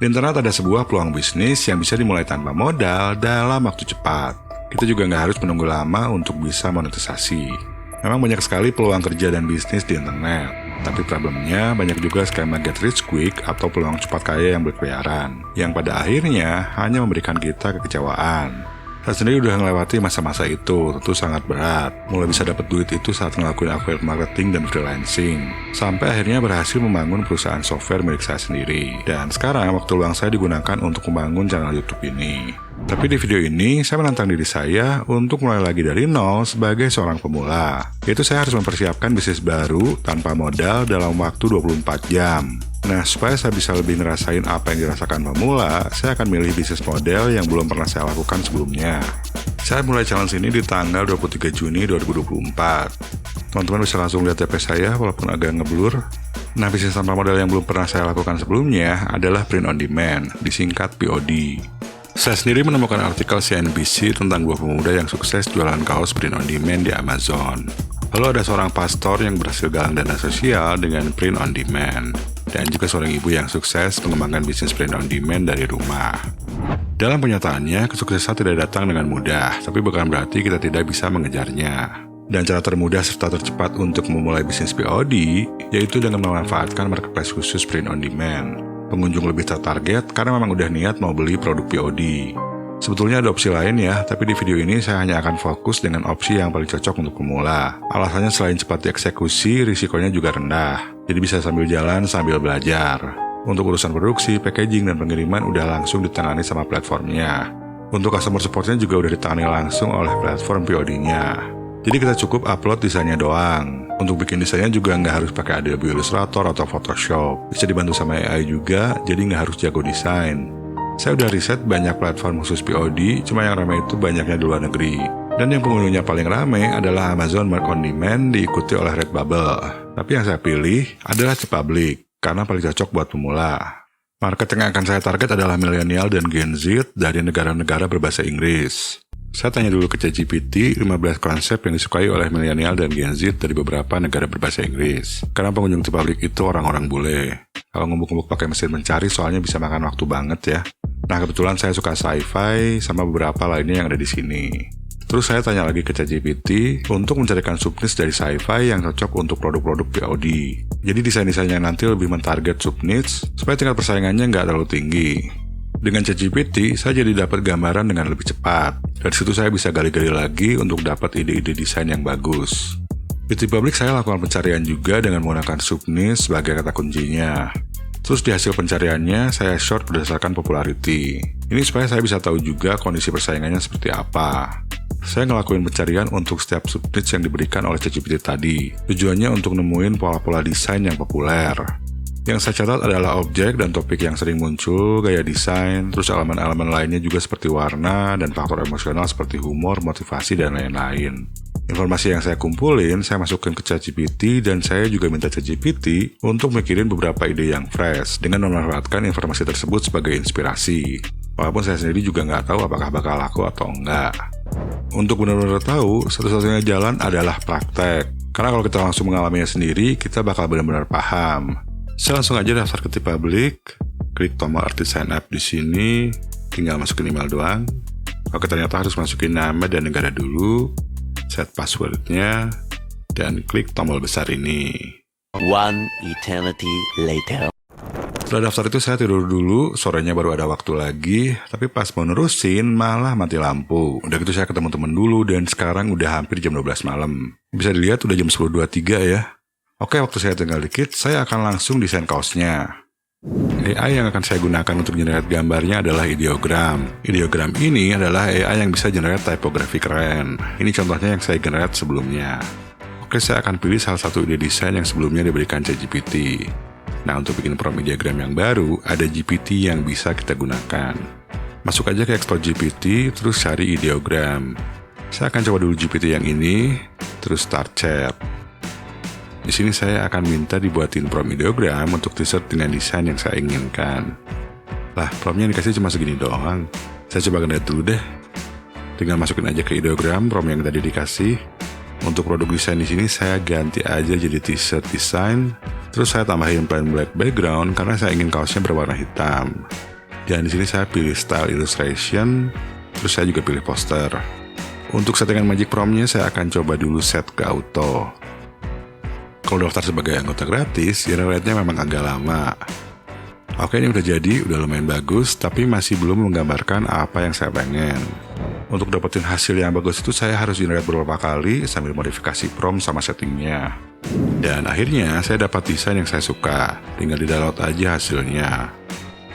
Di internet ada sebuah peluang bisnis yang bisa dimulai tanpa modal dalam waktu cepat. Kita juga nggak harus menunggu lama untuk bisa monetisasi. Memang banyak sekali peluang kerja dan bisnis di internet. Tapi problemnya banyak juga skema get rich quick atau peluang cepat kaya yang berkeliaran. Yang pada akhirnya hanya memberikan kita kekecewaan. Saya sendiri udah melewati masa-masa itu, tentu sangat berat. Mulai bisa dapat duit itu saat ngelakuin affiliate marketing dan freelancing. Sampai akhirnya berhasil membangun perusahaan software milik saya sendiri. Dan sekarang waktu luang saya digunakan untuk membangun channel YouTube ini. Tapi di video ini, saya menantang diri saya untuk mulai lagi dari nol sebagai seorang pemula. Yaitu saya harus mempersiapkan bisnis baru tanpa modal dalam waktu 24 jam. Nah, supaya saya bisa lebih ngerasain apa yang dirasakan pemula, saya akan milih bisnis model yang belum pernah saya lakukan sebelumnya. Saya mulai challenge ini di tanggal 23 Juni 2024. Teman-teman bisa langsung lihat TP saya walaupun agak ngeblur. Nah, bisnis tanpa modal yang belum pernah saya lakukan sebelumnya adalah print on demand, disingkat POD. Saya sendiri menemukan artikel CNBC tentang dua pemuda yang sukses jualan kaos print on demand di Amazon. Lalu ada seorang pastor yang berhasil galang dana sosial dengan print on demand. Dan juga seorang ibu yang sukses mengembangkan bisnis print on demand dari rumah. Dalam kenyataannya, kesuksesan tidak datang dengan mudah, tapi bukan berarti kita tidak bisa mengejarnya. Dan cara termudah serta tercepat untuk memulai bisnis POD, yaitu dengan memanfaatkan marketplace khusus print on demand. Pengunjung lebih tertarget karena memang udah niat mau beli produk POD. Sebetulnya ada opsi lain ya, tapi di video ini saya hanya akan fokus dengan opsi yang paling cocok untuk pemula. Alasannya selain cepat dieksekusi, risikonya juga rendah. Jadi bisa sambil jalan sambil belajar. Untuk urusan produksi, packaging, dan pengiriman udah langsung ditangani sama platformnya. Untuk customer supportnya juga udah ditangani langsung oleh platform POD-nya. Jadi kita cukup upload desainnya doang. Untuk bikin desainnya juga nggak harus pakai Adobe Illustrator atau Photoshop. Bisa dibantu sama AI juga, jadi nggak harus jago desain. Saya udah riset banyak platform khusus POD, cuma yang ramai itu banyaknya di luar negeri. Dan yang pengunjungnya paling ramai adalah Amazon Mark on Demand, diikuti oleh Redbubble. Tapi yang saya pilih adalah Public, karena paling cocok buat pemula. Market yang akan saya target adalah milenial dan Gen Z dari negara-negara berbahasa Inggris. Saya tanya dulu ke ChatGPT 15 konsep yang disukai oleh milenial dan Gen Z dari beberapa negara berbahasa Inggris. Karena pengunjung Public itu orang-orang bule. Kalau ngumpuk-ngumpuk pakai mesin mencari soalnya bisa makan waktu banget ya. Nah, kebetulan saya suka sci-fi sama beberapa lainnya yang ada di sini. Terus saya tanya lagi ke ChatGPT untuk mencarikan subniche dari sci-fi yang cocok untuk produk-produk POD. Jadi desain-desainnya nanti lebih mentarget subniche supaya tingkat persaingannya nggak terlalu tinggi. Dengan ChatGPT, saya jadi dapat gambaran dengan lebih cepat. Dari situ saya bisa gali-gali lagi untuk dapat ide-ide desain yang bagus. Di Public saya lakukan pencarian juga dengan menggunakan subniche sebagai kata kuncinya. Terus di hasil pencariannya, saya short berdasarkan popularity. Ini supaya saya bisa tahu juga kondisi persaingannya seperti apa. Saya ngelakuin pencarian untuk setiap subniche yang diberikan oleh ChatGPT tadi. Tujuannya untuk nemuin pola-pola desain yang populer. Yang saya catat adalah objek dan topik yang sering muncul, gaya desain, terus elemen-elemen lainnya juga seperti warna, dan faktor emosional seperti humor, motivasi, dan lain-lain. Informasi yang saya kumpulin, saya masukin ke ChatGPT dan saya juga minta ChatGPT untuk mikirin beberapa ide yang fresh dengan memanfaatkan informasi tersebut sebagai inspirasi. Walaupun saya sendiri juga nggak tahu apakah bakal laku atau enggak. Untuk benar-benar tahu, satu-satunya jalan adalah praktek. Karena kalau kita langsung mengalaminya sendiri, kita bakal benar-benar paham. Saya langsung aja daftar ke Public, klik tombol arti sign up di sini, tinggal masukin email doang. Oke, ternyata harus masukin nama dan negara dulu. Set passwordnya, dan klik tombol besar ini. One eternity later. Setelah daftar itu saya tidur dulu, sorenya baru ada waktu lagi, tapi pas mau nerusin malah mati lampu. Udah gitu saya ketemu temen dulu dan sekarang udah hampir jam 12 malam. Bisa dilihat udah jam 10.23 ya. Oke, waktu saya tinggal dikit, saya akan langsung desain kaosnya. AI yang akan saya gunakan untuk generate gambarnya adalah ideogram. Ideogram ini adalah AI yang bisa generate tipografi keren. Ini contohnya yang saya generate sebelumnya. Oke, saya akan pilih salah satu ide desain yang sebelumnya diberikan ChatGPT. Nah, untuk bikin prompt ideogram yang baru, ada GPT yang bisa kita gunakan. Masuk aja ke Explore GPT, terus cari ideogram. Saya akan coba dulu GPT yang ini, terus start chat. Di sini saya akan minta dibuatin prompt ideogram untuk t-shirt dengan desain yang saya inginkan. Lah, promptnya dikasih cuma segini doang. Saya coba generate dulu deh. Tinggal masukin aja ke ideogram prompt yang tadi dikasih. Untuk produk desain di sini saya ganti aja jadi t-shirt design. Terus saya tambahin plain black background karena saya ingin kaosnya berwarna hitam. Dan di sini saya pilih style illustration, terus saya juga pilih poster. Untuk settingan Magic Prompt-nya saya akan coba dulu set ke auto. Kalau daftar sebagai anggota gratis, generate-nya memang agak lama. Oke, ini udah jadi, udah lumayan bagus, tapi masih belum menggambarkan apa yang saya pengen. Untuk dapetin hasil yang bagus itu saya harus generate beberapa kali sambil modifikasi prompt sama settingnya. Dan akhirnya saya dapat desain yang saya suka, tinggal di-download aja hasilnya.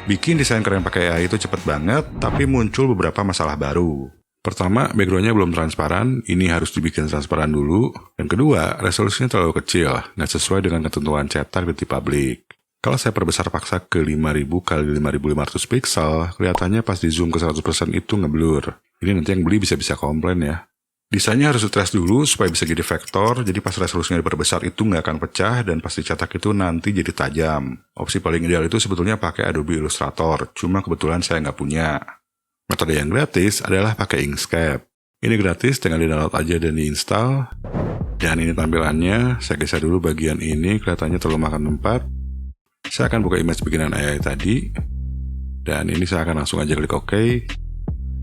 Bikin desain keren pakai AI itu cepet banget, tapi muncul beberapa masalah baru. Pertama, background-nya belum transparan, ini harus dibikin transparan dulu. Dan kedua, resolusinya terlalu kecil, nggak sesuai dengan ketentuan cetak di publik. Kalau saya perbesar paksa ke 5000 x 5500 pixel, kelihatannya pas di zoom ke 100% itu ngeblur. Ini nanti yang beli bisa-bisa komplain ya. Desainnya harus di-trace dulu supaya bisa jadi vektor, jadi pas resolusinya diperbesar itu nggak akan pecah dan pas dicetak itu nanti jadi tajam. Opsi paling ideal itu sebetulnya pakai Adobe Illustrator, cuma kebetulan saya nggak punya. Metode yang gratis adalah pakai Inkscape. Ini gratis, tinggal di-download aja dan di-install. Dan ini tampilannya, saya geser dulu bagian ini, kelihatannya terlalu makan tempat. Saya akan buka image bikinan AI tadi. Dan ini saya akan langsung aja klik OK.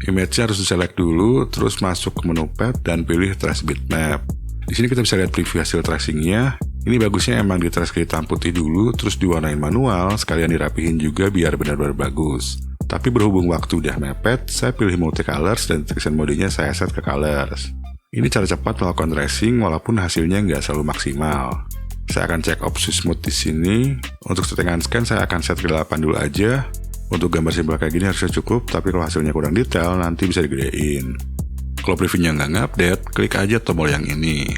Image-nya harus di-select dulu, terus masuk ke menu pad dan pilih Trace Bitmap. Di sini kita bisa lihat preview hasil tracing-nya. Ini bagusnya emang di-trace ke hitam putih dulu, terus diwarnain manual, sekalian dirapihin juga biar benar-benar bagus. Tapi berhubung waktu udah mepet, saya pilih multicolors dan traction mode-nya saya set ke colors. Ini cara cepat melakukan tracing walaupun hasilnya nggak selalu maksimal. Saya akan cek opsi smooth di sini. Untuk settingan scan saya akan set ke 8 dulu aja. Untuk gambar simpel kayak gini harusnya cukup, tapi kalau hasilnya kurang detail nanti bisa digedein. Kalau previewnya nggak ngupdate, klik aja tombol yang ini.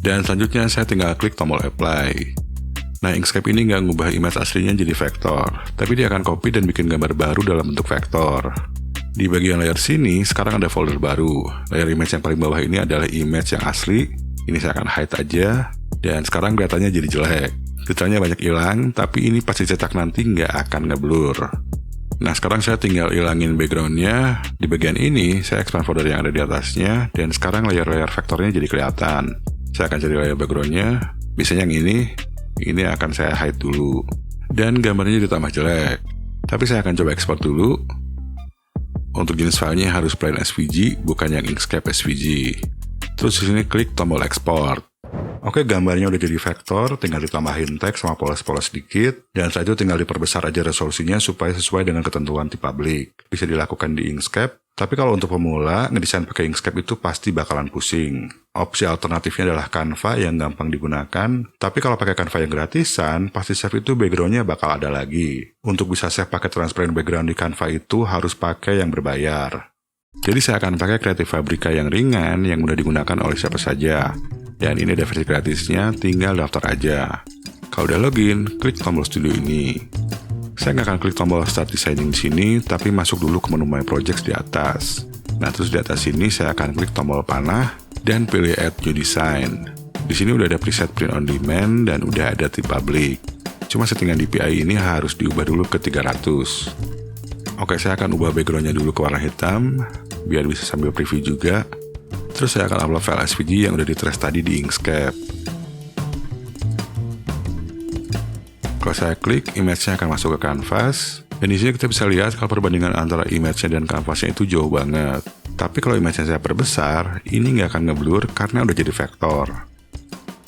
Dan selanjutnya saya tinggal klik tombol apply. Nah, Inkscape ini nggak ngubah image aslinya jadi vektor, tapi dia akan copy dan bikin gambar baru dalam bentuk vektor. Di bagian layer sini, sekarang ada folder baru. Layer image yang paling bawah ini adalah image yang asli. Ini saya akan hide aja, dan sekarang kelihatannya jadi jelek. Detailnya banyak hilang, tapi ini pasti cetak nanti nggak akan ngeblur. Nah, sekarang saya tinggal ilangin background-nya. Di bagian ini, saya expand folder yang ada di atasnya, dan sekarang layer-layer vektornya jadi kelihatan. Saya akan cari layer background-nya, biasanya yang ini akan saya hide dulu. Dan gambarnya ditambah jelek. Tapi saya akan coba ekspor dulu. Untuk jenis filenya harus plain SVG, bukan yang Inkscape SVG. Terus di sini klik tombol export. Oke, gambarnya udah jadi vektor, tinggal ditambahin teks sama polos-polos sedikit, dan setelah itu tinggal diperbesar aja resolusinya supaya sesuai dengan ketentuan di publik. Bisa dilakukan di Inkscape, tapi kalau untuk pemula, ngedesain pakai Inkscape itu pasti bakalan pusing. Opsi alternatifnya adalah Canva yang gampang digunakan, tapi kalau pakai Canva yang gratisan, pasti save itu backgroundnya bakal ada lagi. Untuk bisa save pakai transparent background di Canva itu harus pakai yang berbayar. Jadi saya akan pakai Creative Fabrica yang ringan, yang mudah digunakan oleh siapa saja. Dan ini ada versi gratisnya, tinggal daftar aja. Kalau udah login, klik tombol studio ini. Saya nggak akan klik tombol Start Designing di sini, tapi masuk dulu ke menu My Projects di atas. Nah, terus di atas sini saya akan klik tombol panah dan pilih Add New Design. Di sini udah ada preset Print on Demand dan udah ada tip public. Cuma settingan DPI ini harus diubah dulu ke 300. Oke, saya akan ubah backgroundnya dulu ke warna hitam, biar bisa sambil preview juga. Terus saya akan upload file SVG yang udah di-trace tadi di Inkscape. Kalau saya klik, image-nya akan masuk ke canvas. Dan di sini kita bisa lihat kalau perbandingan antara image-nya dan canvas-nya itu jauh banget. Tapi kalau image-nya saya perbesar, ini nggak akan ngeblur karena udah jadi vektor.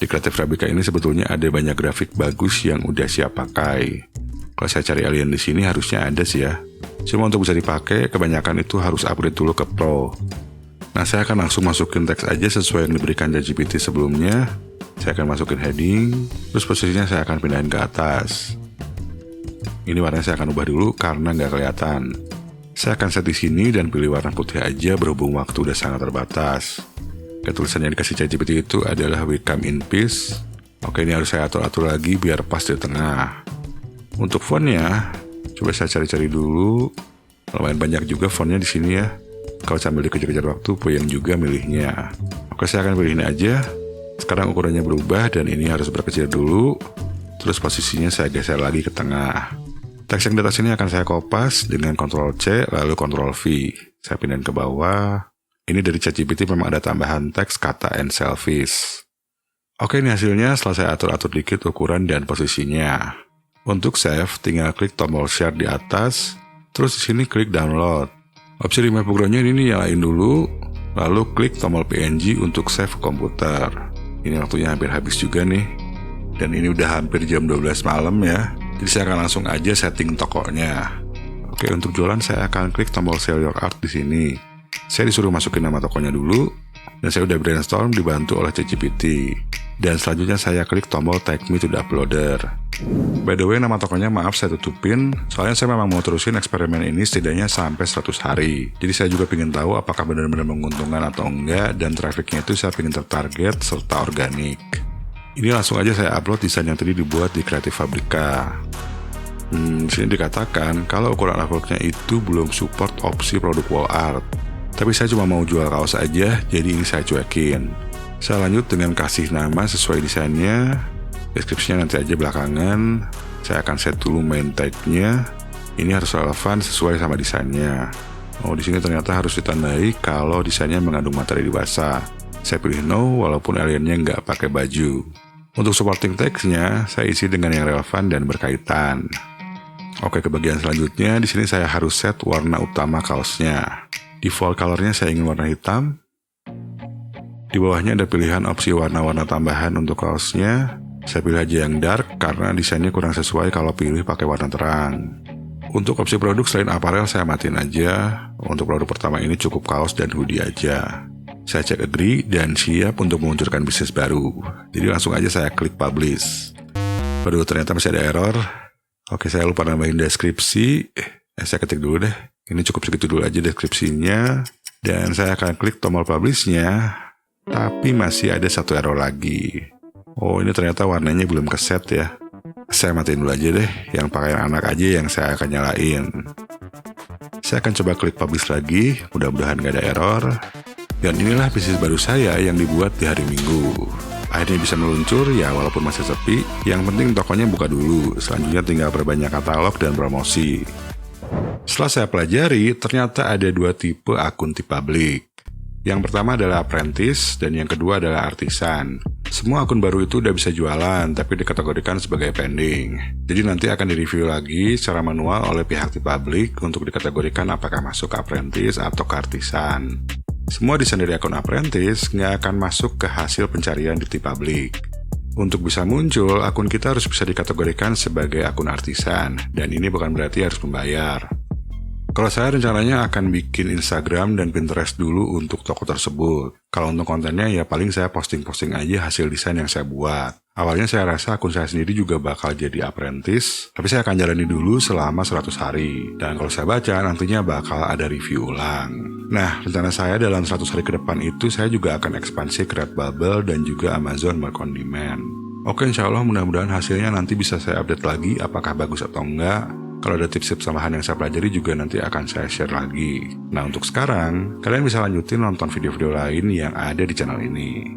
Di Creative Fabrica ini sebetulnya ada banyak grafik bagus yang udah siap pakai. Kalau saya cari alien di sini harusnya ada sih ya. Cuma untuk bisa dipakai, kebanyakan itu harus upgrade dulu ke Pro. Nah, saya akan langsung masukin teks aja sesuai yang diberikan ChatGPT sebelumnya. Saya akan masukin heading, terus posisinya saya akan pindahin ke atas. Ini warnanya saya akan ubah dulu karena nggak kelihatan. Saya akan set di sini dan pilih warna putih aja berhubung waktu udah sangat terbatas. Tulisan yang dikasih ChatGPT itu adalah We Come in Peace. Oke, ini harus saya atur-atur lagi biar pas di tengah. Untuk fontnya, coba saya cari-cari dulu. Lumayan banyak juga fontnya di sini ya. Kalau sambil dikejar-kejar waktu, puyeng juga milihnya. Oke, saya akan pilih ini aja. Sekarang ukurannya berubah dan ini harus berkecil dulu. Terus posisinya saya geser lagi ke tengah. Teks yang di atas ini akan saya kopas dengan Ctrl C lalu Ctrl V. Saya pindahin ke bawah. Ini dari ChatGPT memang ada tambahan teks kata and selfish. Oke, ini hasilnya setelah saya atur-atur dikit ukuran dan posisinya. Untuk save, tinggal klik tombol share di atas. Terus di sini klik download. Opsi remove background-nya ini nyalain dulu, lalu klik tombol PNG untuk save ke komputer. Ini waktunya hampir habis juga nih. Dan ini udah hampir jam 12 malam ya. Jadi saya akan langsung aja setting tokonya. Oke, untuk jualan saya akan klik tombol sell your art di sini. Saya disuruh masukin nama tokonya dulu, dan saya udah brainstorm dibantu oleh ChatGPT. Dan selanjutnya saya klik tombol tag me to the uploader. By the way, nama tokonya maaf saya tutupin, soalnya saya memang mau terusin eksperimen ini setidaknya sampai 100 hari. Jadi saya juga pengen tahu apakah benar-benar menguntungkan atau enggak, dan trafficnya itu saya pengen tertarget serta organik. Ini langsung aja saya upload desain yang tadi dibuat di Creative Fabrica. Di sini dikatakan kalau ukuran artworknya itu belum support opsi produk wall art. Tapi saya cuma mau jual kaos aja, jadi ini saya cuekin. Saya lanjut dengan kasih nama sesuai desainnya. Deskripsinya nanti aja belakangan. Saya akan set dulu main tag-nya. Ini harus relevan sesuai sama desainnya. Oh, di sini ternyata harus ditandai kalau desainnya mengandung materi dewasa. Saya pilih no walaupun aliennya nggak pakai baju. Untuk supporting text-nya, saya isi dengan yang relevan dan berkaitan. Oke, ke bagian selanjutnya, di sini saya harus set warna utama kaosnya. Default color-nya saya ingin warna hitam. Di bawahnya ada pilihan opsi warna-warna tambahan untuk kaosnya. Saya pilih aja yang dark karena desainnya kurang sesuai kalau pilih pakai warna terang. Untuk opsi produk selain apparel saya matiin aja. Untuk produk pertama ini cukup kaos dan hoodie aja. Saya cek agree dan siap untuk meluncurkan bisnis baru. Jadi langsung aja saya klik publish. Waduh, ternyata masih ada error. Oke, saya lupa nambahin deskripsi. Saya ketik dulu deh. Ini cukup segitu dulu aja deskripsinya. Dan saya akan klik tombol publish-nya. Tapi masih ada satu error lagi. Oh, ini ternyata warnanya belum keset ya. Saya matiin dulu aja deh. Yang pakaian anak aja yang saya akan nyalain. Saya akan coba klik publish lagi. Mudah-mudahan gak ada error. Dan inilah bisnis baru saya yang dibuat di hari Minggu. Akhirnya bisa meluncur ya walaupun masih sepi. Yang penting tokonya buka dulu. Selanjutnya tinggal perbanyak katalog dan promosi. Setelah saya pelajari, ternyata ada dua tipe akun publik. Yang pertama adalah apprentice dan yang kedua adalah artisan. Semua akun baru itu udah bisa jualan tapi dikategorikan sebagai pending. Jadi nanti akan direview lagi secara manual oleh pihak publik untuk dikategorikan apakah masuk ke apprentice atau ke artisan. Semua desain dari akun apprentice nggak akan masuk ke hasil pencarian di publik. Untuk bisa muncul, akun kita harus bisa dikategorikan sebagai akun artisan, dan ini bukan berarti harus membayar. Kalau saya rencananya akan bikin Instagram dan Pinterest dulu untuk toko tersebut. Kalau untuk kontennya ya paling saya posting-posting aja hasil desain yang saya buat. Awalnya saya rasa akun saya sendiri juga bakal jadi apprentice, tapi saya akan jalani dulu selama 100 hari. Dan kalau saya baca, nantinya bakal ada review ulang. Nah, rencana saya dalam 100 hari ke depan itu saya juga akan ekspansi ke Redbubble dan juga Amazon Merch on Demand. Oke, insya Allah mudah-mudahan hasilnya nanti bisa saya update lagi apakah bagus atau enggak. Kalau ada tips-tips tambahan yang saya pelajari juga nanti akan saya share lagi. Nah, untuk sekarang, kalian bisa lanjutin nonton video-video lain yang ada di channel ini.